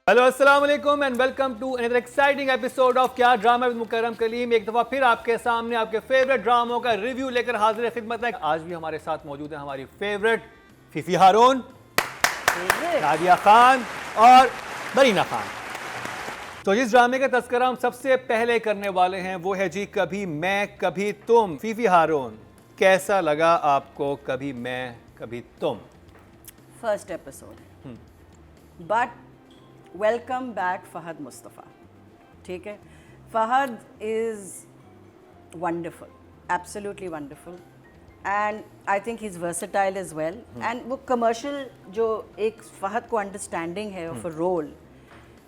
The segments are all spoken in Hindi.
हेलो अस्सलाम वालेकुम and welcome to another exciting episode of Kya drama with Mukarram Kaleem. एक दफ़ा फिर आपके सामने आपके फेवरेट ड्रामों का रिव्यू लेकर हाजिर खिदमत है। आज भी हमारे साथ मौजूद है हमारी फेवरेट फीफी हारून, नादिया खान और बरीना खान। तो जिस ड्रामे का तस्करा हम सबसे पहले करने वाले हैं वो है जी कभी मैं कभी तुम। फीफी हारून, कैसा लगा आपको कभी Main Kabhi Tum? First episode, but welcome back Fahad Mustafa. ठीक है, Fahad is wonderful, absolutely wonderful, and I think he is versatile as well. And वो कमर्शियल जो एक फहद को अंडरस्टैंडिंग है of a role,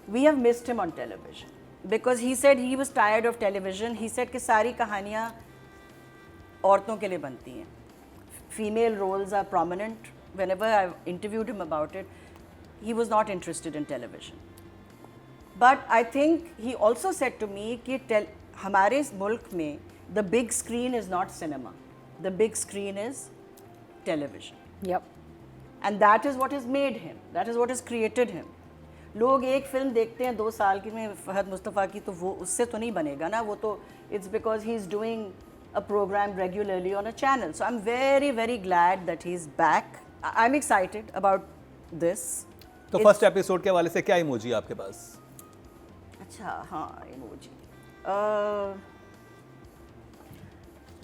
we have missed him on television because he said he was tired of television. He said कि सारी कहानियाँ औरतों के लिए बनती हैं, female roles are prominent. Whenever I interviewed him about it, he was not interested in television. But I think he also said to me कि हमारे इस मुल्क में the big screen is not cinema, the big screen is television. Yep. And that is what has made him, that is what has created him. लोग एक फिल्म देखते हैं 2 साल की में फहद मुस्तफ़ा की, तो वो उससे तो नहीं बनेगा ना, वो तो it's because he is doing a program regularly on a channel. So I'm very very glad that he's back. I'm excited about this. तो फर्स्ट एपिसोड के हवाले से क्या इमोजी आपके पास? अच्छा, हाँ, emoji,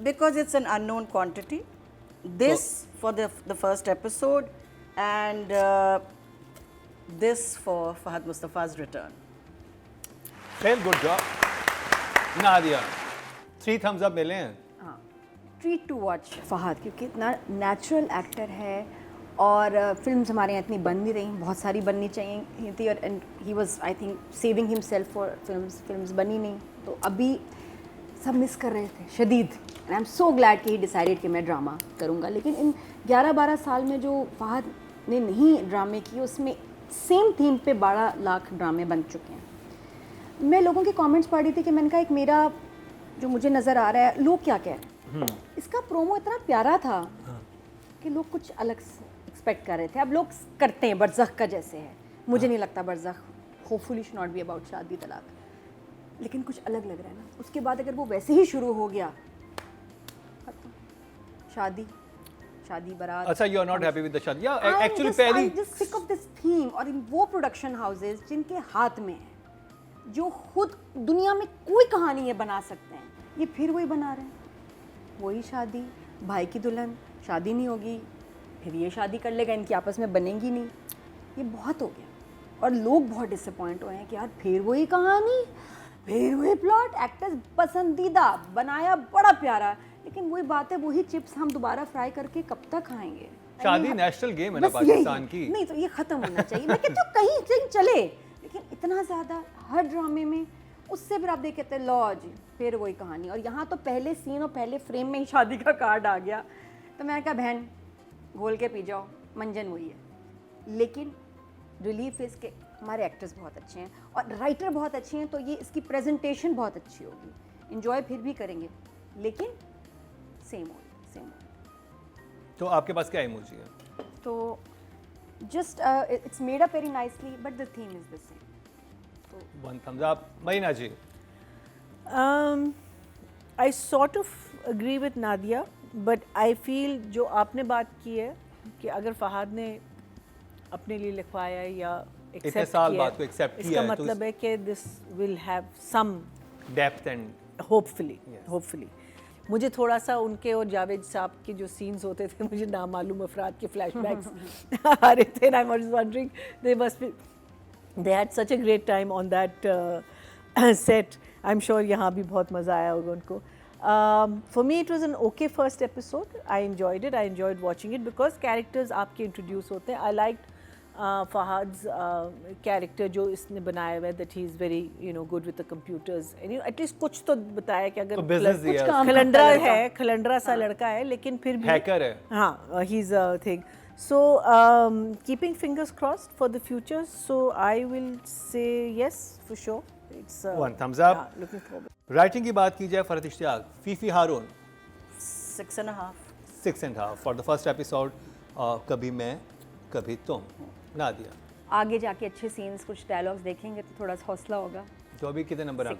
because it's an unknown quantity, this for the first episode and this for Fahad Mustafa's return. Well, good job Nadia, 3 thumbs up मिले हैं। हाँ, ट्रीट टू वॉच फहद, क्योंकि इतना नेचुरल एक्टर है और फिल्म्स हमारे यहाँ इतनी बन नहीं रही, बहुत सारी बननी चाहिए थी, और and he was I think saving himself for films बनी नहीं, तो अभी सब मिस कर रहे थे शदीद। And I am so glad कि ही डिसाइडेड कि मैं ड्रामा करूँगा। लेकिन इन 11-12 साल में जो फहद ने नहीं ड्रामे किए, उसमें सेम थीम पे 12 लाख ड्रामे बन चुके हैं। मैं लोगों के कमेंट्स पढ़ रही थी कि मैंने कहा एक मेरा जो मुझे नज़र आ रहा है, लोग क्या कह रहे हैं, इसका प्रोमो इतना प्यारा था कि लोग कुछ अलग एक्सपेक्ट कर रहे थे। अब लोग करते हैं बरज़ख का जैसे है, मुझे नहीं लगता Barzakh hopefully should not be about शादी तलाक, लेकिन कुछ अलग लग रहा है ना। उसके बाद अगर वो वैसे ही शुरू हो गया, शादी बारात। अच्छा, you are not happy with the शादी? या एक्चुअली पहली just sick of this theme. और इन वो प्रोडक्शन हाउसेस जिनके हाथ में है, जो खुद दुनिया में कोई कहानी है बना सकते हैं, ये फिर वही बना रहे हैं। वही शादी, भाई की दुल्हन, शादी नहीं होगी, फिर ये शादी कर लेगा, इनकी आपस में बनेंगी नहीं। ये बहुत हो गया और लोग बहुत डिसअपॉइंट हुए हैं कि यार फिर वही कहानी, फिर वही प्लॉट, एक्टर्स पसंदीदा बनाया बड़ा प्यारा, लेकिन वही बात है, वही चिप्स हम दोबारा फ्राई करके कब तक खाएंगे? शादी नेशनल गेम है ना पाकिस्तान की। नहीं, तो ये खत्म होना चाहिए। मैं कहती हूँ कहीं चले, लेकिन इतना ज़्यादा हर ड्रामे में, उससे फिर आप देख कहते हैं लो जी फिर वही कहानी। और यहाँ तो पहले सीन और पहले फ्रेम में ही शादी का कार्ड आ गया, तो मैंने कहा बहन घोल के पी जाओ, मंजन वही है। लेकिन रिलीफ है इसके, हमारे एक्टर्स बहुत अच्छे हैं और राइटर बहुत अच्छे हैं, तो ये इसकी प्रेजेंटेशन बहुत अच्छी होगी, इन्जॉय फिर भी करेंगे, लेकिन सेम हो। तो आपके पास क्या इमोजी है? तो just it's made up very nicely, but the theme is the same. 1 thumbs up. Marina ji? I sort of agree with Nadia, but I feel जो आपने बात की है कि अगर फहद ने अपने लिए लिखवाया या इतने एक्सेप्ट साल किया, बाद को एक्सेप्ट किया इसका है, तो मतलब है कि this will have some depth and hopefully. मुझे थोड़ा सा उनके और जावेद साहब के जो सीन्स होते थे, मुझे नामालूम अफराद के फ्लैशबैक्स आ रहे थे, and I was wondering they had such a great time on that set. I'm sure यहाँ भी बहुत मज़ा आया होगा उनको। For me it was an okay first episode. I enjoyed it. I enjoyed watching it because characters आपके introduce होते हैं. I liked Fahad's character जो इसने बनाया हुआ है, that he is very good with the computers. And at least कुछ तो बताया कि अगर कुछ काम खलंडरा सा लड़का है, लेकिन फिर भी हैकर है। हाँ, he's a thing. So keeping fingers crossed for the future. So I will say yes for sure. It's 1 thumbs up. Yeah, looking forward. Writing की बात की जाए, Farhat Ishtiaq, Fifi Haroon 6.5. 6.5 for the first episode Kabhi Main Kabhi तुम। नादिया? आगे जाके अच्छे सीन्स, कुछ डायलॉग्स देखेंगे तो थोड़ा सा हौसला होगा। तो अभी कितने नंबर आप?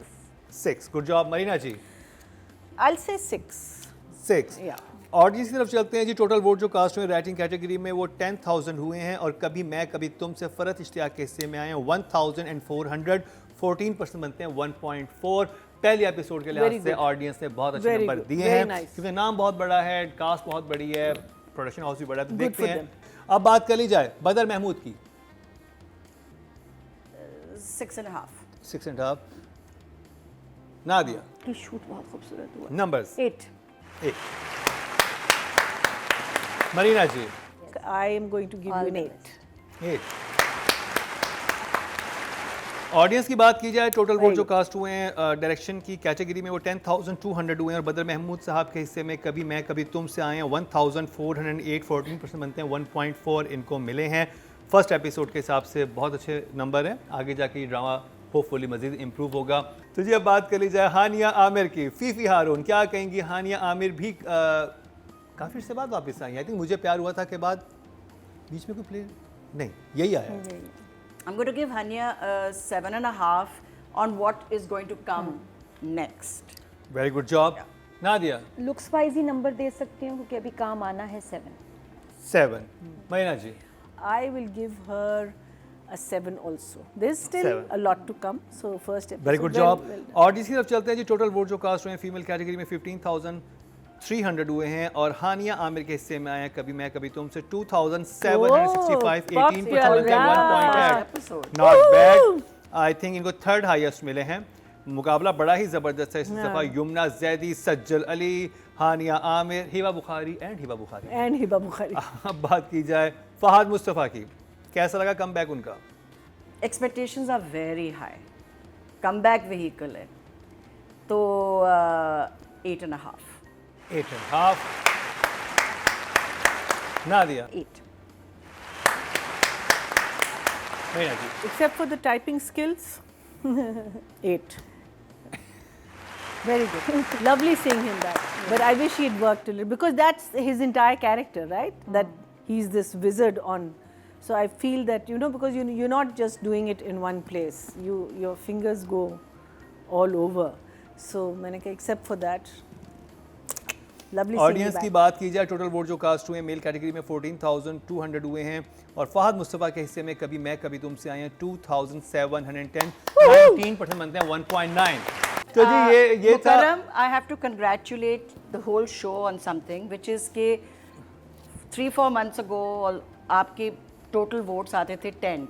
6। गुड जॉब मरीना जी। I'll say 6. 6। Yeah. ऑडियंस की तरफ चलते हैं जी। टोटल वोट जो कास्ट हुए राइटिंग कैटेगरी में वो 10,000 हुए हैं और कभी मैं कभी तुम से फरत इश्तियाक के हिस्से में आए हैं 1,400, 14% बनते हैं 1.4। पहले एपिसोड के लिहाज Very से good. ऑडियंस ने बहुत अच्छे Very नंबर good. दिए Very हैं nice. क्योंकि नाम बहुत बड़ा है, कास्ट बहुत बड़ी है, प्रोडक्शन हाउस भी बड़ा है, तो Good देखते for हैं। them. अब बात कर ली जाए बदर महमूद की। 6.5. 6.5। नादिया कि शूट बहुत खूबसूरत हुआ। Numbers 8। 8। Marina ji I am going to give All you an the 8. 8। Audience की बात की जाए, टोटल वोट जो कास्ट हुए हैं डायरेक्शन की कैटेगरी में वो 10,200 हुए हैं और बदर महमूद साहब के हिस्से में कभी मैं कभी तुम से आए हैं 1,408, 14% बनते हैं 1.4 इनको मिले हैं। फर्स्ट एपिसोड के हिसाब से बहुत अच्छे नंबर हैं। आगे जाके ये ड्रामा होपफुली मजीद इम्प्रूव होगा। तो जी अब बात कर ली जाए हानिया आमिर की। फीफी हारून, क्या कहेंगी? हानिया आमिर भी काफ़ी से बाद वापस आई। आई थिंक मुझे प्यार हुआ था के बाद बीच में कोई प्ले नहीं, यही आया। I'm going to give Hania a 7.5 on what is going to come next. Very good job. Nadia looks wise ही नंबर दे सकती हूँ क्योंकि अभी काम आना है 7। 7। Marina ji I will give her a 7 also. There's still 7. a lot to come. So first episode. Very good well- job. well done. Audience की तरफ चलते हैं जी। टोटल वोट जो कास्ट हुए हैं फीमेल कैटेगरी में 15,300 हुए हैं और हानिया आमिर के हिस्से में आए हैं कभी मैं कभी तुम से 2,765, 18% बनते हैं 1.8। Episode. Not bad. I think इनको थर्ड हाईएस्ट मिले हैं। मुकाबला बड़ा ही ज़बरदस्त है इस दफ़ा। Yumna Zaidi, Sajal Aly, Hania Aamir, Hiba Bukhari and Hiba Bukhari. And Hiba Bukhari. अब बात की जाए फहद मुस्तफ़ा की, कैसा लगा कम बैक उनका? Expectations are very high. Comeback vehicle है तो 8.5. 8.5। नादिया 8। मरीना जी Except for the typing skills, 8. Very good. Lovely seeing him back. But I wish he had worked a little because that's his entire character, right? That he's this wizard on. So I feel that because you're not just doing it in one place. Your fingers go all over. So मैंने कहा except for that, lovely seeing you audience की back. बात की जाए, टोटल वोट जो कास्ट हुए हैं मेल कैटेगरी में 14,200 हुए हैं और फहद मुस्तफ़ा के हिस्से में कभी मैं कभी तुमसे आए हैं 2,710, 19% बनते हैं 1.9। तो जी ये था। Mukarram, I have to congratulate the whole show on something which is कि 3-4 months ago आपके टोटल वोट्स आते थे 10,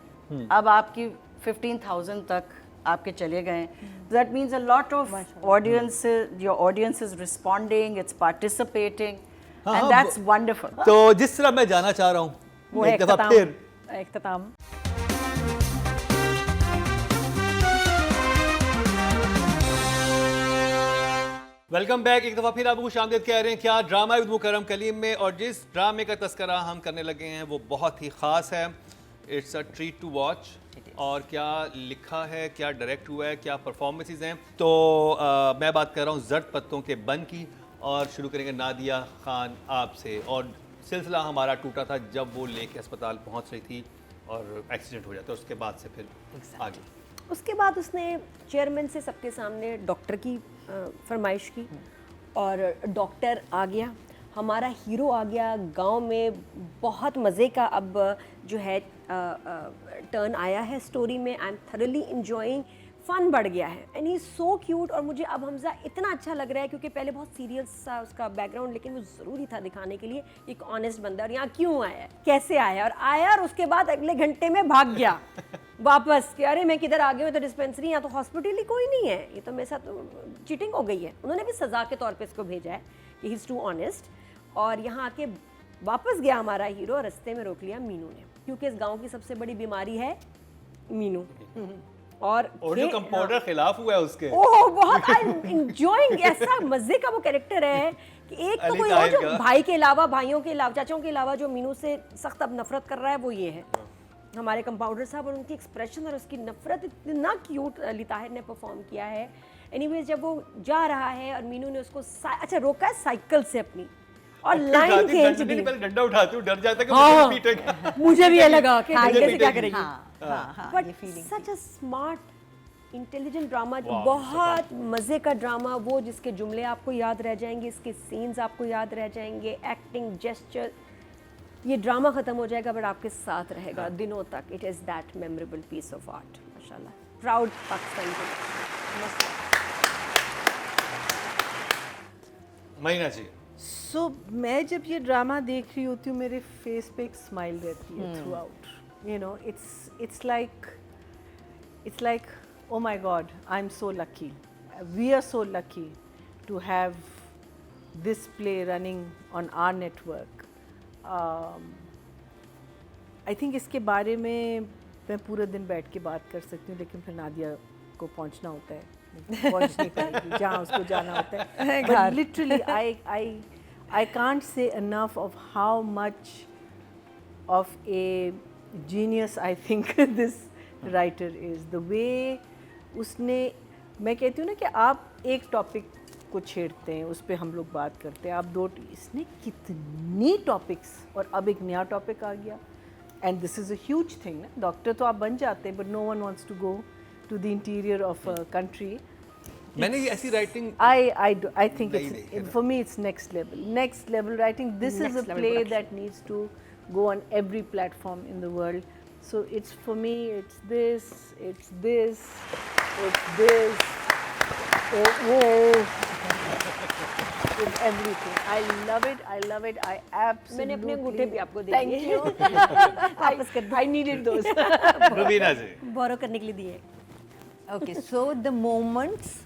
अब आपकी 15,000 तक आपके चले गए। That means a lot of audience, your audience is responding, it's participating, हाँ, and that's wonderful. तो जिस तरह मैं जाना चाह रहा हूँ वो है एक दफ़ा फिर इख्तिताम। Welcome back. एक दफ़ा फिर आपको खुश आमदीद कह रहे हैं क्या ड्रामा विद मुकर्रम कलीम में। और जिस ड्रामे का तस्करा हम करने लगे हैं वो बहुत ही ख़ास है। It's a treat to watch. और क्या लिखा है, क्या डायरेक्ट हुआ है, क्या परफॉर्मेंसेस हैं। तो मैं बात कर रहा हूँ जर्द पत्तों के बन की और शुरू करेंगे नादिया खान आपसे। और सिलसिला हमारा टूटा था जब वो लेके अस्पताल पहुँच रही थी और एक्सीडेंट हो जाता है। उसके बाद से फिर आगे उसके बाद उसने चेयरमैन से सबके सामने डॉक्टर की फरमाइश की और डॉक्टर आ गया, हमारा हीरो आ गया। गांव में बहुत मज़े का अब जो है टर्न आया है स्टोरी में। आई एम थरली इंजॉइंग, फ़न बढ़ गया है एंड ही सो क्यूट। और मुझे अब हमज़ा इतना अच्छा लग रहा है क्योंकि पहले बहुत सीरियस सा उसका बैकग्राउंड, लेकिन वो ज़रूरी था दिखाने के लिए एक ऑनेस्ट बंदा। और यहाँ क्यों आया, कैसे आया, और आया और उसके बाद अगले घंटे में भाग गया वापस कि अरे मैं किधर आ गया हूँ, तो डिस्पेंसरी, यहाँ तो हॉस्पिटल ही कोई नहीं है, ये तो मेरे साथ चीटिंग हो गई है। उन्होंने भी सज़ा के तौर पे इसको भेजा है कि ही इज़ टू ऑनेस्ट। और यहाँ आके वापस गया हमारा हीरो, रास्ते में रोक लिया मीनू ने, क्योंकि इस गांव की सबसे बड़ी बीमारी है मीनू। और जो कंपाउंडर खिलाफ हुआ है उसके, ओह बहुत आई एंजॉयिंग, ऐसा मजे का वो कैरेक्टर है कि एक तो कोई और जो भाई के अलावा, भाइयों के अलावा, चाचाओं के अलावा जो मीनू से सख्त अब नफरत कर रहा है वो ये है हमारे कंपाउंडर साहब। और उनकी एक्सप्रेशन और उसकी नफरत इतना क्यूट अली ताहिर ने परफॉर्म किया है। एनीवेज जब वो जा रहा है और मीनू ने उसको अच्छा रोका है साइकिल से अपनी, और लाइन खींच दी। पहले डंडा उठाती हूँ, डर जाता है कि हाँ। मुझे पीटेगा। मुझे भी ये लगा कि हाँ, कैसे ये क्या भी- करेगी। हाँ, बट ये feeling such a smart intelligent drama, वाह, बहुत मज़े का ड्रामा, वो जिसके जुमले आपको याद रह जाएंगे, इसके सीन्स आपको याद रह जाएंगे, एक्टिंग, जेस्चर, ये ड्रामा ख़त्म हो जाएगा बट आपके साथ रहेगा दिनों तक। It is that memorable piece of art. माशाल्लाह, प्राउड पाकिस्तान के। महीना जी, सो मैं जब ये ड्रामा देख रही होती हूँ मेरे फेस पे एक स्माइल रहती है throughout. You know, it's like oh my God, I am so lucky, we are so lucky to have this play running on our network. I think इसके बारे में मैं पूरे दिन बैठ के बात कर सकती हूँ, लेकिन फिर नादिया को पहुँचना होता है, पहुँच नहीं पाएगी जहाँ उसको जाना होता है। But literally, I can't say enough of how much of a genius I think this writer is. The way उसने, मैं कहती हूँ ना कि आप एक टॉपिक को छेड़ते हैं, उस पर हम लोग बात करते हैं, आप दो, इसने कितनी टॉपिक्स, और अब एक नया टॉपिक आ गया, and this is a huge thing ना। डॉक्टर तो आप बन जाते हैं, but no one wants to go to the interior of a country. मैंने ये ऐसी राइटिंग I think नहीं देखी it's, for me it's next level writing. This is Next a level play production. that needs to go on every platform in the world. So it's, for me, it's this, it's this, it's this, it's everything. I love it. I absolutely. मैंने अपने अंगूठे भी आपको दे Thank दिए। you. वापस कर I needed those. रुबीना जी, बोरो करने के लिए दिए। ओके, सो द मोमेंट्स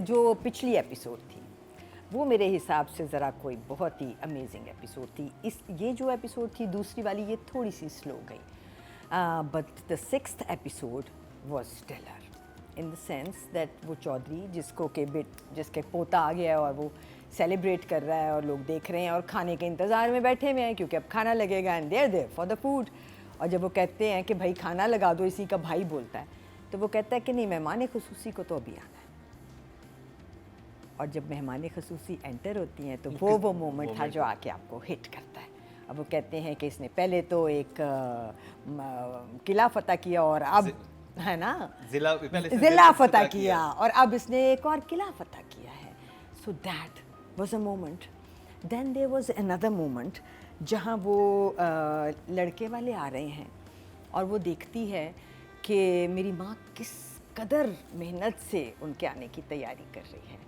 जो पिछली एपिसोड थी वो मेरे हिसाब से ज़रा कोई बहुत ही अमेजिंग एपिसोड थी। ये जो एपिसोड थी दूसरी वाली, ये थोड़ी सी स्लो गई, but the 6th episode was stellar in the sense that वो चौधरी जिसके पोता आ गया है और वो सेलिब्रेट कर रहा है और लोग देख रहे हैं और खाने के इंतज़ार में बैठे हुए हैं क्योंकि अब खाना लगेगा, and therefore the food. और जब वो कहते हैं कि भाई खाना लगा दो, इसी का भाई बोलता है, तो वो कहता है कि नहीं, मेहमान खुसूसी को तो अभी आना है। और जब मेहमान खसूसी एंटर होती हैं तो वो मोमेंट था जो आके आपको हिट करता है। अब वो कहते हैं कि इसने पहले तो एक किला फतह किया और अब है ना ज़िला फतह किया और अब इसने एक और किला फतह किया है। So that was a moment. Then there was another moment जहाँ वो लड़के वाले आ रहे हैं और वो देखती है कि मेरी माँ किस कदर मेहनत से उनके आने की तैयारी कर रही है।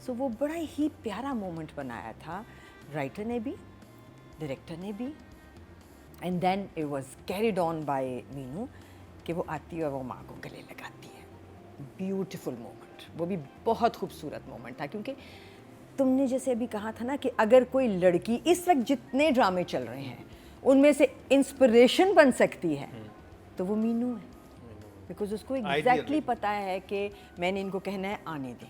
सो वो बड़ा ही प्यारा मोमेंट बनाया था राइटर ने भी, डायरेक्टर ने भी, and then it was carried on by Meenu कि वो आती है और वो माँ को गले लगाती है। ब्यूटीफुल मोमेंट, वो भी बहुत खूबसूरत मोमेंट था। क्योंकि तुमने जैसे अभी कहा था ना कि अगर कोई लड़की, इस वक्त जितने ड्रामे चल रहे हैं उनमें से इंस्पिरेशन बन सकती है तो वो मीनू है। बिकॉज उसको एग्जैक्टली पता है कि मैंने इनको कहना है आने दें,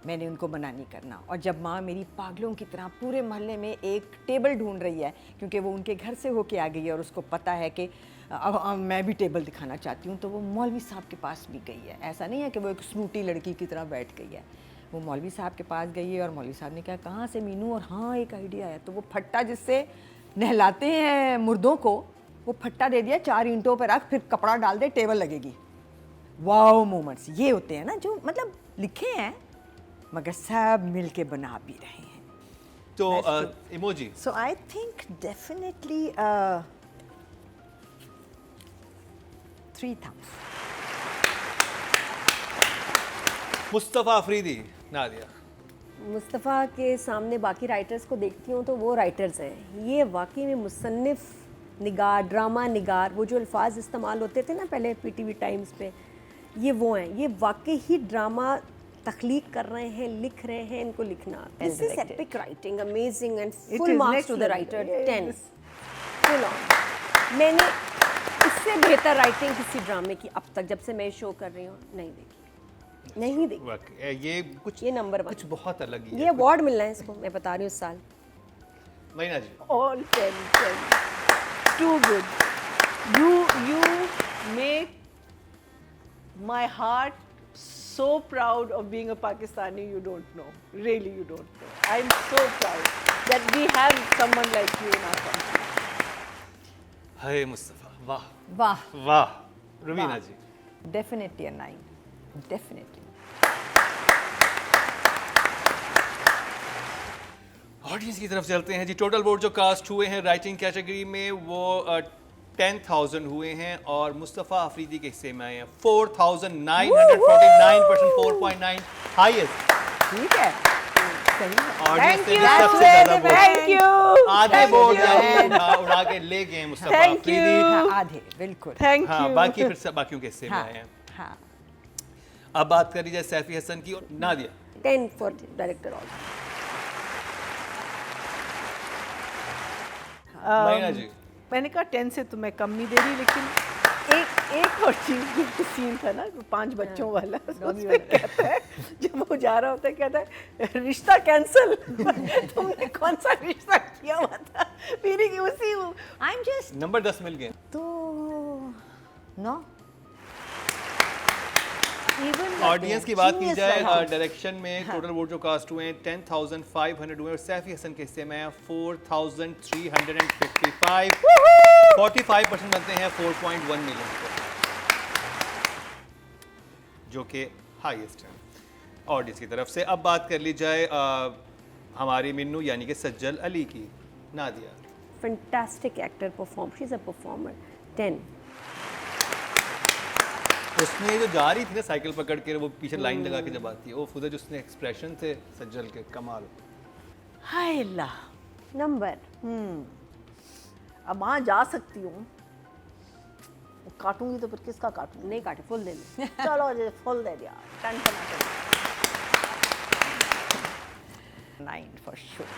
मैंने उनको मना नहीं करना। और जब माँ मेरी पागलों की तरह पूरे मोहल्ले में एक टेबल ढूंढ रही है क्योंकि वो उनके घर से होके आ गई है और उसको पता है कि अब मैं भी टेबल दिखाना चाहती हूँ, तो वो मौलवी साहब के पास भी गई है। ऐसा नहीं है कि वो एक स्नूटी लड़की की तरह बैठ गई है, वो मौलवी साहब के पास गई है और मौलवी साहब ने कहा कहाँ से मीनू, और हाँ एक आइडिया है। तो वो फट्टा जिससे नहलाते हैं मुर्दों को, वो फट्टा दे दिया, 4 ईंटों पर रख, फिर कपड़ा डाल दे, टेबल लगेगी। वाओ मोमेंट्स ये होते हैं ना जो मतलब लिखे हैं मगर सब मिल के बना भी रहे हैं। तो emoji, So I think definitely 3 thumbs. Mustafa Afridi, Nadia. Mustafa के सामने बाकी राइटर्स को देखती हूँ तो वो राइटर्स हैं, ये वाकई में मुसन्निफ निगार, ड्रामा निगार, वो जो अल्फाज इस्तेमाल होते थे ना पहले पीटीवी टाइम्स पे, ये वो हैं। ये वाकई ही ड्रामा तख्लीक कर रहे हैं, लिख रहे हैं, इनको लिखना आता है। This is epic writing, amazing and full is marks next to the level. Writer, Yes. 10 full on. मैंने इससे बेहतर राइटिंग किसी ड्रामे की अब तक जब से मैं शो कर रही हूँ नहीं देखी, नहीं देखी। वाकई, ये कुछ ये नंबर 1, कुछ बहुत अलग ही ये है। अवार्ड मिलना है इसको, मैं बता रही हूँ इस साल। महीना जी, All 10. Too good. You make my heart so proud of being a Pakistani, you don't know. Really, you don't know. I'm so proud that we have someone like you in our country. हाय मुस्तफ़ा, वाह वाह, वाह। रुबीना जी, डेफिनेटली 9, डेफिनेटली। ऑडियंस की तरफ चलते हैं जी। टोटल वोट जो कास्ट हुए हैं राइटिंग कैटेगरी में वो 10,000 हुए हैं और मुस्तफ़ा अफरीदी के हिस्से में आए हैं 4,949%, 4.9 हाईएस्ट। ठीक है, सही है। ऑडियंस ने भी सबसे ज़्यादा वोट, Thank you. आधे वोट यानी उड़ा के ले गए मुस्तफ़ा Thank अफरीदी। you. हाँ, आधे बिल्कुल। Thank हाँ, you. बाकी फिर सब बाकियों के हिस्से में आए हैं। हाँ, अब बात कर लीजिए सैफी हसन की और Nadia. 10 for director also. Marina जी, मैंने कहा 10 से तो मैं कम नहीं दे रही, लेकिन एक और चीज जो सीन था ना 5 बच्चों वाला, उसमें कहता है जब वो जा रहा होता है कहता है रिश्ता कैंसिल। तुमने कौन सा रिश्ता किया हुआ था? मेरी की उसी आई एम जस्ट नंबर 10 मिल गए। तो 9। ऑडियंस की बात की जाए डायरेक्शन में टोटल वोट जो कास्ट हुए हैं 10,500 हुए और सैफी हसन के हिस्से में 4,355, 45% बनते हैं 4.1 मिलियन को, जो कि हाईएस्ट है ऑडियंस की तरफ से। अब बात कर ली जाए हमारी मिन्नू यानी कि सज्जल अली की। Nadia, Fantastic actor perform. She's a performer. 10. उसने जो जा रही थी ना साइकिल पकड़ के, वो पीछे लाइन लगा के जब आती है, वो फुटेज उसने एक्सप्रेशन थे सज्जल के, कमाल। हाय अल्लाह। Number. अब वहाँ जा सकती हूँ, काटूंगी तो फिर किसका काटूंगी? नहीं काटे, full दे दे. चलो जी फुल दे दिया, 10 टमाटर। 9 फॉर श्योर।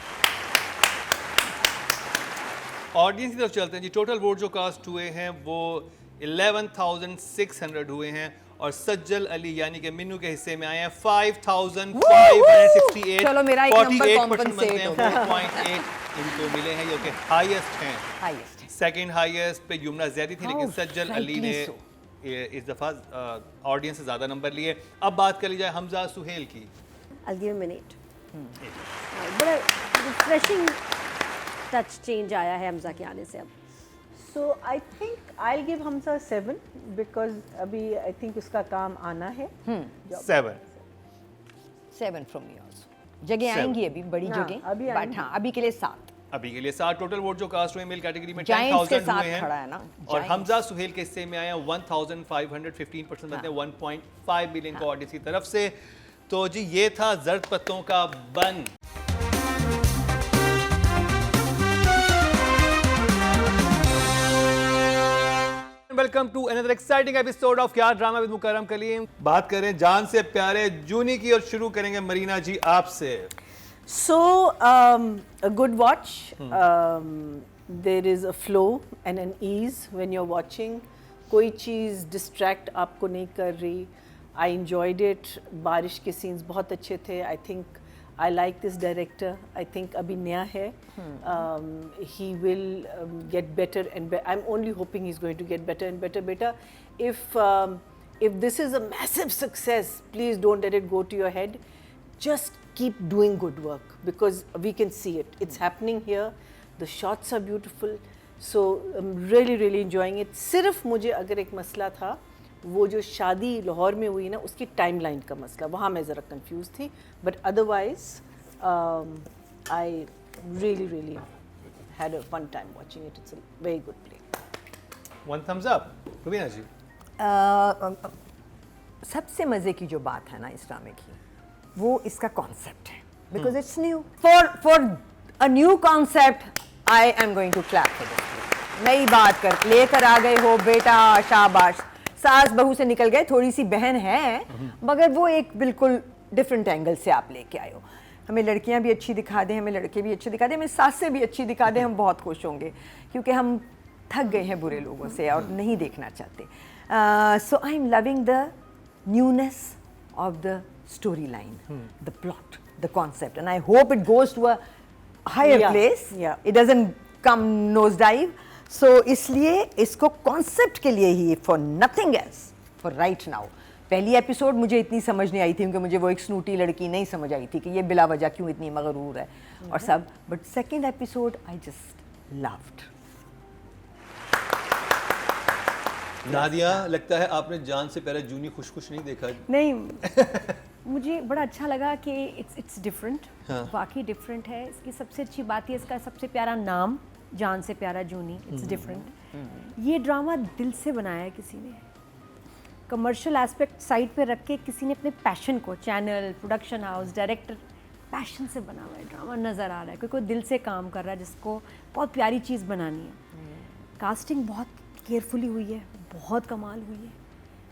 ऑडियंस की तरफ चलते हैं जी। टोटल वोट जो कास्ट हुए हैं वो 11,600 हुए हैं और सज्जल अली यानी कि मिन्नू के हिस्से में आए हैं 5,568। चलो, मेरा एक नंबर 48% बनते हैं, compensate हो गया। 4.8 इनको मिले हैं, जो कि हाईएस्ट हैं। हाईएस्ट है। सेकंड हाईएस्ट पे युमना जैदी थी, लेकिन Oh, सज्जल अली rightly ने so. इस दफा ऑडियंस से ज्यादा नंबर लिए। अब बात कर ली जाए हमजा सुहेल की। I'll give him an 8. बड़ा refreshing touch change आया है हमजा के आने से अब. So I think I'll give Hamza 7 because अभी I think उसका काम आना है। 7। 7 फ्रॉम मी आल्सो। जगह आएंगी अभी, बड़ी हाँ, जगह, अभी बट आएंगी। हाँ, अभी के लिए 7। अभी के लिए 7 टोटल वोट जो कास्ट हुए मेल कैटेगरी में Giants के 10,000 साथ हुए हैं खड़ा है ना, और Giants। हमजा सुहेल के हिस्से में आए हैं 1,515% बनते हैं 1.5 बिलियन को ऑडियंस की तरफ से। तो जी ये था जर्द पत्तों का बन। Welcome to another exciting episode of Kya drama with Mukarram Kaleem. बात करें जान से प्यारे जूनी की और शुरू करेंगे मरीना जी आपसे। So a good watch. There is a flow and an ease when you're watching. कोई चीज़ distract आपको नहीं कर रही. I enjoyed it. बारिश के scenes बहुत अच्छे थे. I think I like this director. I think अभी नया है. He will get better and better. I'm only hoping he's going to get better and better. Beta, if this is a massive success, please don't let it go to your head. Just keep doing good work because we can see it. It's happening here. The shots are beautiful. So I'm really enjoying it. सिर्फ मुझे अगर एक मसला था, वो जो शादी लाहौर में हुई ना, उसकी टाइमलाइन का मसला, वहाँ मैं ज़रा कंफ्यूज थी. But otherwise, I really had a fun time watching it. It's a very good play. One thumbs up Rubina जी। सबसे मज़े की जो बात है ना इस ड्रामे की, वो इसका कॉन्सेप्ट है, because it's new. For a new concept I am going to clap for this. नई बात कर लेकर आ गए हो बेटा, शाबाश। सास बहू से निकल गए, थोड़ी सी बहन है, मगर वो एक बिल्कुल डिफरेंट एंगल से आप लेके आए हो। हमें लड़कियां भी अच्छी दिखा दें, हमें लड़के भी अच्छे दिखा दें, हमें सास से भी अच्छी दिखा दें, हम बहुत खुश होंगे, क्योंकि हम थक गए हैं बुरे लोगों से और नहीं देखना चाहते। So I am loving the newness of the storyline, the plot, the concept, and I hope it goes to a higher place. It doesn't come nosedive. So इसलिए इसको concept के लिए ही, for nothing else, for right now. पहली एपिसोड मुझे इतनी समझ नहीं आई थी क्योंकि मुझे वो एक स्नूटी लड़की नहीं समझ आई थी कि ये बिला वजह क्यों इतनी मगरूर है और सब, but second episode I just loved. Nadia, लगता है आपने जान से प्यारा जूनी खुश खुश नहीं देखा। नहीं मुझे बड़ा अच्छा लगा कि इट्स डिफरेंट, हाँ। वाकई डिफरेंट है। इसकी सबसे अच्छी बात है इसका सबसे प्यारा नाम, जान से प्यारा जूनी, इट्स डिफरेंट। ये ड्रामा दिल से बनाया है किसी ने, कमर्शियल एस्पेक्ट साइड पे रख के किसी ने अपने पैशन को, channel, production house, director, passion से बना हुआ है ड्रामा नज़र आ रहा है, क्योंकि कोई दिल से काम कर रहा है जिसको बहुत प्यारी चीज़ बनानी है। कास्टिंग बहुत केयरफुली हुई है, बहुत कमाल हुई है।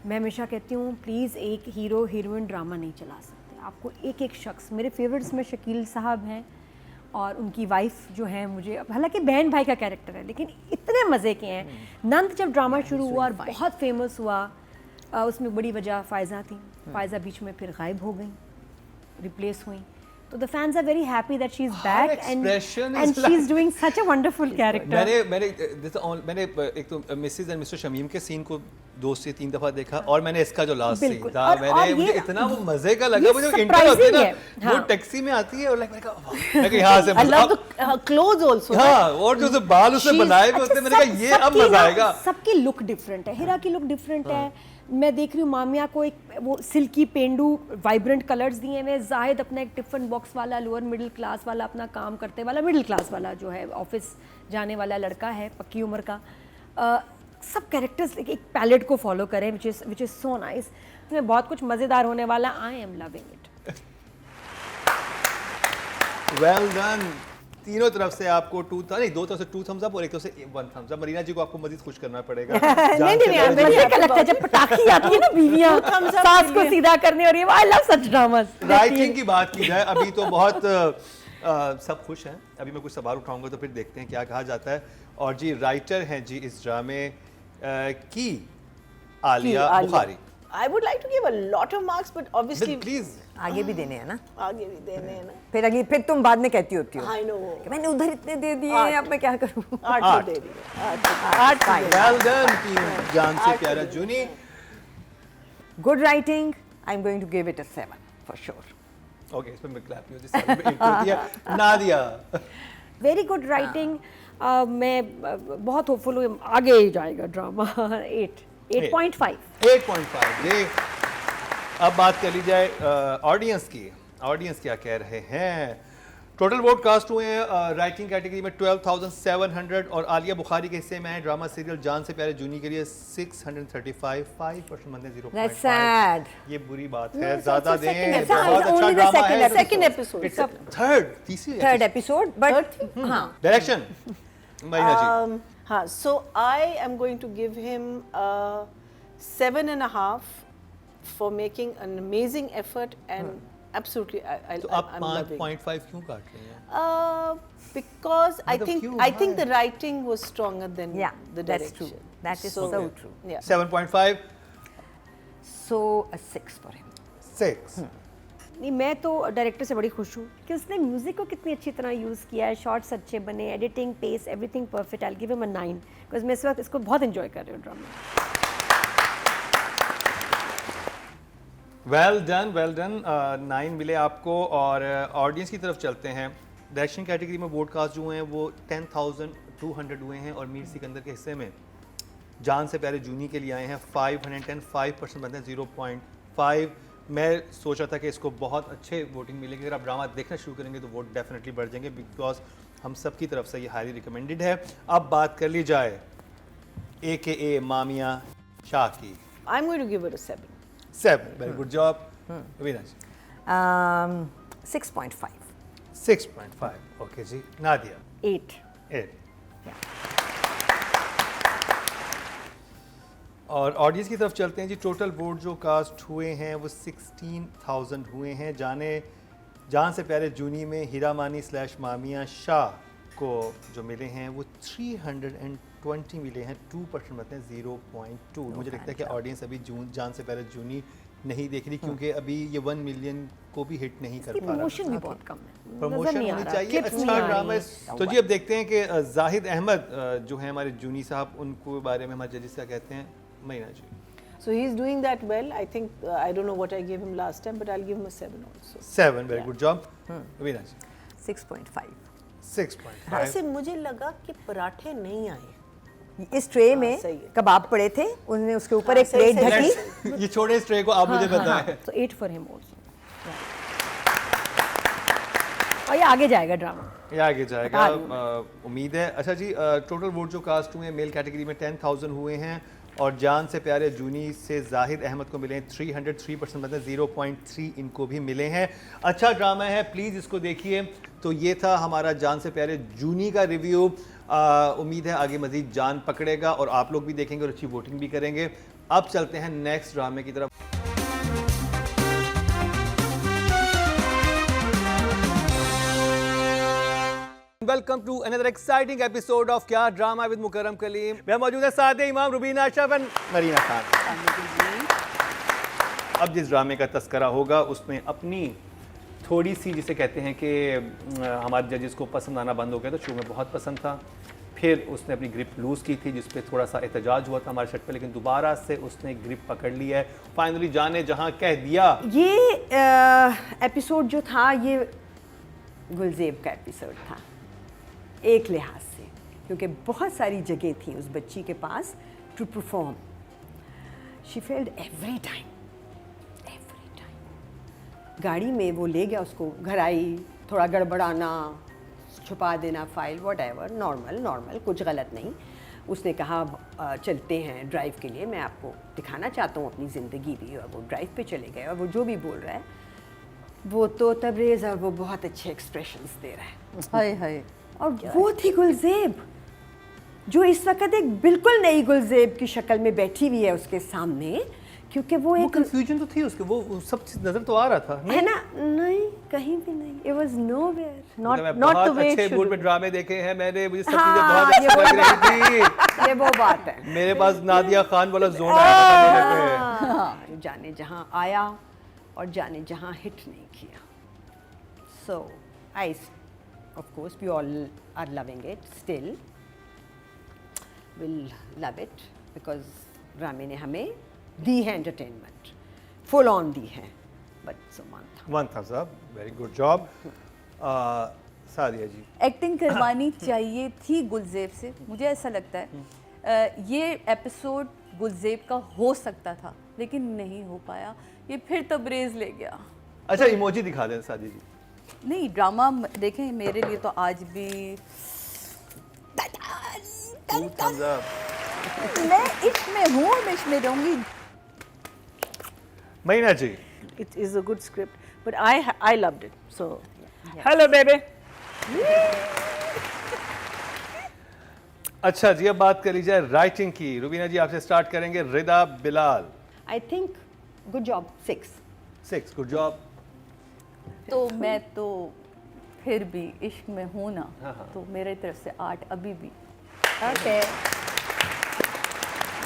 मैं हमेशा कहती हूँ प्लीज़ एक हीरो हीरोइन ड्रामा नहीं चला सकते, आपको एक एक शख्स, मेरे फेवरेट्स में शकील साहब हैं और उनकी वाइफ जो है, मुझे हालांकि बहन भाई का कैरेक्टर है लेकिन इतने मज़े के हैं। नंद जब ड्रामा शुरू हुआ और बहुत फेमस हुआ, उसमें बड़ी वजह फ़ायज़ा थी, फ़ायज़ा बीच में फिर गायब हो गई, रिप्लेस हुई, तो the fans are very happy that she is back and she is doing such a wonderful character. मैंने एक तो मिसेस एंड मिस्टर शमीम के सीन को 2 से 3 दफा देखा और मैंने इसका जो लास्ट सीन बिल्कुल। था, और मुझे ये- इतना वो मजे का लगा, ये वो जो इंटर होती है ना, surprising है, वो हाँ। टैक्सी में आती है और मैंने कहा यहाँ से I love the clothes also. हाँ, और जो बाल उसने बनाए हुए होते हैं, मैंने कहा ये अब मजा आएगा। सबकी लुक डिफरेंट है, हीरा की लुक डिफरेंट है। मैं देख रही हूँ मामिया को एक वो सिल्की पेंडू वाइब्रेंट कलर्स दिए हुए, जाहिद अपना एक टिफिन बॉक्स वाला लोअर मिडिल क्लास वाला अपना काम करते वाला मिडिल क्लास वाला जो है ऑफिस जाने वाला लड़का है पक्की उम्र का। सब कैरेक्टर्स एक पैलेट को फॉलो करें विच इज़ सो नाइस। इसमें बहुत कुछ मज़ेदार होने वाला, आई am loving it. Well done. तीनों तरफ से आपको 2 तरफ से 2 थम्स अप और एक तरफ से 1 थम्स अप। मरीना जी को आपको मजीद खुश करना पड़ेगा। मुझे क्या लगता है जब पटाखी आती है ना बीवियां सास को सीधा करने, और ये I love such dramas. Writing की बात की जाए, अभी तो बहुत सब खुश हैं। अभी मैं कुछ सवाल उठाऊंगा तो फिर देखते हैं क्या कहा जाता है। और जी राइटर हैं जी इस ड्रामे की Alia Bukhari. I would like to give a lot of marks, but obviously please आगे भी देने हैं ना, आगे भी देने हैं ना। फिर तुम बाद में कहती होती हो I know. कि मैंने उधर इतने दे दिए हैं, अब मैं क्या करूं। 8 तो दे दिए, 8 तो दे दिए। Well done team Jaan Se Pyara Juni. Good writing, I am going to give it a 7 for sure. Okay, इसमें मैं क्लैप ही होती नादिया। Very good writing. मैं बहुत होपफुल हूँ आगे ही जाएगा ड्रामा। 8.5। 8.5 जी। अब बात कर ली जाए ऑडियंस की। ऑडियंस क्या कह रहे हैं? टोटल वोट कास्ट हुए हैं राइटिंग कैटेगरी में 12,700 और आलिया बुखारी के हिस्से में है ड्रामा सीरियल जान से प्यारे जूनी के लिए 635, 5% बनते 0.5। That's sad. ये बुरी बात है, ज्यादा दें। episode. बहुत It's अच्छा only the ड्रामा second है। episode. Second episode. तीसरी एपिसोड, बट हाँ डायरेक्शन महीना जी। हाँ, so I am going to give him a 7.5 for making an amazing effort and absolutely तो आप I'm loving. 5.5 क्यों काट रहे हैं? Because I मतलब think क्यों? I think the writing was stronger than Yeah, the that's direction. true. That is so true. Yeah. 7.5, so a 6 for him. 6। नहीं, मैं तो डायरेक्टर से बड़ी खुश हूँ कि उसने म्यूजिक को कितनी अच्छी तरह यूज़ किया है, शॉट्स अच्छे बने, editing, pace, everything perfect. I give him a 9 because मैं इस वक्त इसको बहुत एंजॉय कर रही हूँ ड्रामा। Well done. 9 मिले आपको। और ऑडियंस की तरफ चलते हैं। डायरेक्शन कैटेगरी में वोट कास्ट जो हुए हैं वो 10,200 हुए हैं और मीर सिकंदर के हिस्से में जान से प्यारे जूनी के लिए आए हैं 510, 5% बनते हैं 0.5। मैं सोच रहा था कि इसको बहुत अच्छे वोटिंग मिलेगी। अगर आप ड्रामा देखना शुरू करेंगे तो वोट डेफिनेटली बढ़ जाएंगे बिकॉज हम सब की तरफ से ये हाईली रिकमेंडेड है। अब बात कर ली जाए AKA मामिया शाह की। I'm going to give it a 7. 7, very good job Avinash. 6.5। 6.5, okay ji. Nadia 8। 8। और ऑडियंस की तरफ चलते हैं जी। टोटल वोट जो कास्ट हुए हैं वो 16,000 हुए हैं। जान से प्यारे जूनी में हीरा मानी / मामिया शाह को जो मिले हैं वो 320 मिले हैं, 2% बनते हैं 0.2। मुझे लगता है कि ऑडियंस अभी जान से प्यारे जूनी नहीं देख रही क्योंकि अभी ये 1 मिलियन को भी हिट नहीं कर पा रहा। प्रमोशन भी बहुत कम है, प्रमोशन नजर नहीं आ होनी रहा, चाहिए, clips अच्छा नहीं आ ड्रामा रही है। हैं। तो जी अब देखते हैं कि जाहिद अहमद जो है हमारे जूनी साहब, उनको बारे में हमारे जजेस क्या कहते हैं। महीना जी। So he's doing that well. I think I don't know what I gave him last time, but I'll give him a 7 also. 7, very good job. Raveena जी 6.5 6.5. ऐसे मुझे लगा कि पराठे नहीं आए. इस ट्रे में सही है. कबाब पड़े थे, उन्होंने उसके ऊपर एक सही, प्लेट सही. ढकी. Let's- ये छोड़े इस ट्रे को, आप मुझे बताएं. So 8 for him also. और ये आगे जाएगा ड्रामा. ये आगे जाएगा, उम्मीद है. अच्छा जी, टोटल वोट जो कास्ट हुए हैं मेल कैटेगरी में 10,000 हुए हैं और जान से प्यारे जूनी से जाहिद अहमद को मिले हैं 303%, मतलब 0.3 इनको भी मिले हैं. अच्छा ड्रामा है, प्लीज़ इसको देखिए. तो ये था हमारा जान से प्यारे जूनी का रिव्यू. उम्मीद है आगे मज़ीद जान पकड़ेगा और आप लोग भी देखेंगे और अच्छी वोटिंग भी करेंगे. अब चलते हैं नेक्स्ट ड्रामे की तरफ. Welcome to another exciting episode of Kya drama with Mukarram Kaleem. मैं मौजूद है साथ ही इमाम, रुबीना अशरफ एंड मरीना खान. अब जिस ड्रामे का तस्करा होगा उसमें अपनी थोड़ी सी, जिसे कहते हैं कि हमारे जजेस को पसंद आना बंद हो गया. तो शो में बहुत पसंद था, फिर उसने अपनी ग्रिप लूज़ की थी जिस पे थोड़ा सा एहतजाज हुआ था हमारे शट पे, लेकिन दोबारा से उसने ग्रिप पकड़ ली है. फाइनली जाने जहां कह दिया. ये एपिसोड जो था ये गुलजेब का एपिसोड था एक लिहाज से, क्योंकि बहुत सारी जगह थी उस बच्ची के पास to perform. She failed every time. गाड़ी में वो ले गया उसको, घर आई, थोड़ा गड़बड़ाना, छुपा देना फाइल, वट एवर, नॉर्मल, कुछ गलत नहीं. उसने कहा चलते हैं ड्राइव के लिए, मैं आपको दिखाना चाहता हूँ अपनी ज़िंदगी भी. और वो ड्राइव पे चले गए और वो जो भी बोल रहा है वो तो तबरेज़, और वो बहुत अच्छे एक्सप्रेशंस दे रहा है. हाय हाय. और वो थी गुलजेब, जो इस वक्त एक बिल्कुल नई गुलजेब की शक्ल में बैठी हुई है उसके सामने, क्योंकि वो एक कंफ्यूजन तो थी उसके, वो सब चीज नजर तो आ रहा था. है ना. नहीं, कहीं भी नहीं. It was nowhere. मतलब नॉट बहुत द वे अच्छे मूड में ड्रामे देखे हैं मैंने, मुझे सब हाँ, चीजें बहुत ये अच्छी वो लग रही थी. ये वो बात है. मेरे पास नादिया खान वाला जोन आया था मेरे पे. हाँ, जाने जहाँ आया और जाने जहाँ हिट नहीं किया. So I of course we all are loving it, still will love it, because ड्रामे ने हमें दी है एंटरटेनमेंट, फुल ऑन दी है. बट सो वन था साहब, वेरी गुड जॉब. सादिया जी, एक्टिंग करवानी चाहिए थी गुलजेब से, मुझे ऐसा लगता है. ये एपिसोड गुलजेब का हो सकता था लेकिन नहीं हो पाया. ये फिर तबरेज़ ले गया. अच्छा इमोजी दिखा दें सादिया जी. नहीं, ड्रामा देखें, मेरे लिए तो आज भी Two thumbs up. मैं इसमें हूँ, मैं इसमें रहूँगी. महीना जी, It is a good script, but I loved it. So, hello baby. अच्छा जी अब बात कर ली जाए राइटिंग की. रुबीना जी आपसे स्टार्ट करेंगे. Rida Bilal I think good job. 6, good job. तो मैं तो फिर भी इश्क में हूँ ना, तो मेरे तरफ से 8 अभी भी. Okay.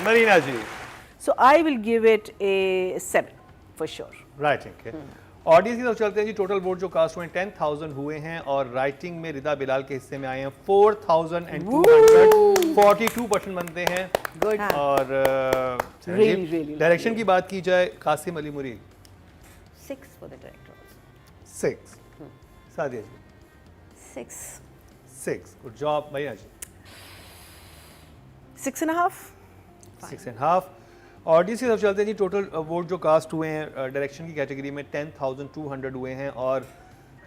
Marina ji, So I will give it a 7 for sure. Writing के. ऑडियंस की तरफ चलते हैं जी. टोटल वोट जो कास्ट हुए हैं 10,000 हुए हैं और राइटिंग में रिदा बिलाल के हिस्से में आए हैं 4,200, 42% बनते हैं. Good. और Really डायरेक्शन की बात की जाए, Qasim Ali Mureed 6 for the director. 6. Sadia ji 6, good job. Marina ji 6.5. 6.5. Audience की तरफ चलते हैं जी. टोटल वोट जो कास्ट हुए हैं डायरेक्शन की कैटेगरी में 10,200 हुए हैं और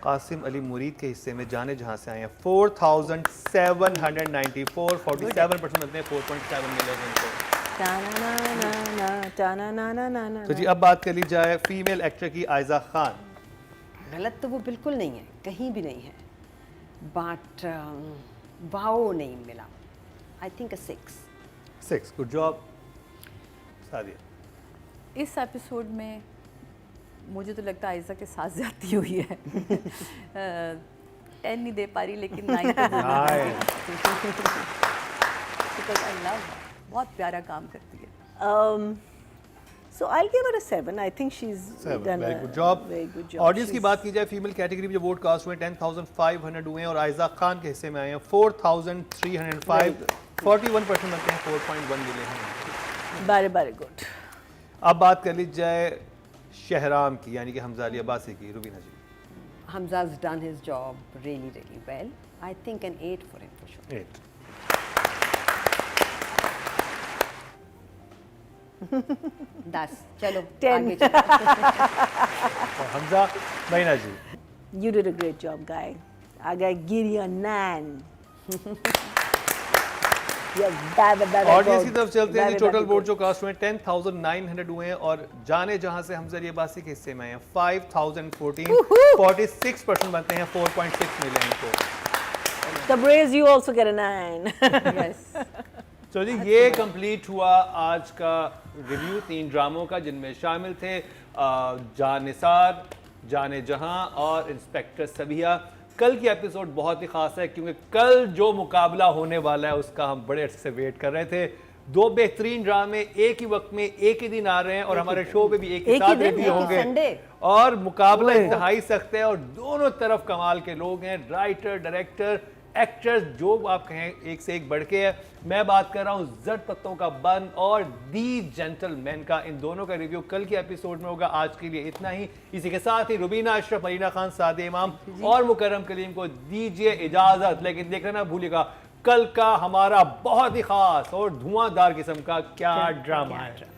कासिम अली मुरीद के हिस्से में जाने जहां से आए हैं 4,794, 47% बनते हैं. 4.7 मिले उनको. Ta-na-na-na-na-na-na-na-na. तो जी अब बात कर ली जाए फीमेल एक्टर की. आयजा खान गलत तो वो बिल्कुल नहीं है, कहीं भी नहीं है, बट वाओ नहीं मिला. I think 6. Good job. Sadia इस एपिसोड में मुझे तो लगता है आयजा के साथ जाती हुई है. 10 नहीं दे पा रही लेकिन 9 तो बिकॉज आई लव, बहुत प्यारा काम करती है. So I'll give her a 7. I think she's done very a good job. very good job. Audience की बात की जाए फीमेल कैटेगरी में जो वोट कास्ट हुए हैं 10,500 हुए हैं और आयजा खान के हिस्से में आए हैं 4,305, 41% बनते हैं. 4.1 मिले हैं. Very good. अब बात कर ली जाए शहराम की, यानी कि हमजा अली अब्बासी की। रुबीना जी। Hamza's done his job really, really well. I think an 8 for him for sure. 8। 10 चलो 10 आगे चलो। और हमजा महीना जी। You did a great job, guy. I gotta give you a 9. Audience की तरफ चलते हैं जी। टोटल वोट जो कास्ट हुए 10,900 हुए हैं और जाने जहां से हमजा अली अब्बासी के हिस्से में हैं 5,014, 46% बनते हैं, 4.6 मिले इनको। Tabriz, you also get a 9. तो जी ये कंप्लीट हुआ आज का रिव्यू 3 ड्रामों का, जिनमें शामिल थे जान निसार, जाने जहां और इंस्पेक्टर सबिया। कल की एपिसोड बहुत ही खास है क्योंकि कल जो मुकाबला होने वाला है उसका हम बड़े अर्से से वेट कर रहे थे। 2 बेहतरीन ड्रामे एक ही वक्त में एक ही दिन आ रहे हैं और हमारे शो पे भी एक ही साथ रिव्यू होंगे और मुकाबला इंतहाई सख्त है और दोनों तरफ कमाल के लोग हैं, राइटर, डायरेक्टर, एक्टर्स, जो आप कहें एक से एक बढ़ के है। मैं बात कर रहा हूँ जट पत्तों का बन और दी जेंटलमैन का। इन दोनों का रिव्यू कल के एपिसोड में होगा। आज के लिए इतना ही। इसी के साथ ही रुबीना अशरफ, मरीना खान, सादे इमाम और मुकर्रम कलीम को दीजिए इजाजत। लेकिन देखना ना भूलिएगा कल का हमारा बहुत ही खास और धुआंधार किस्म का क्या ड्रामा है।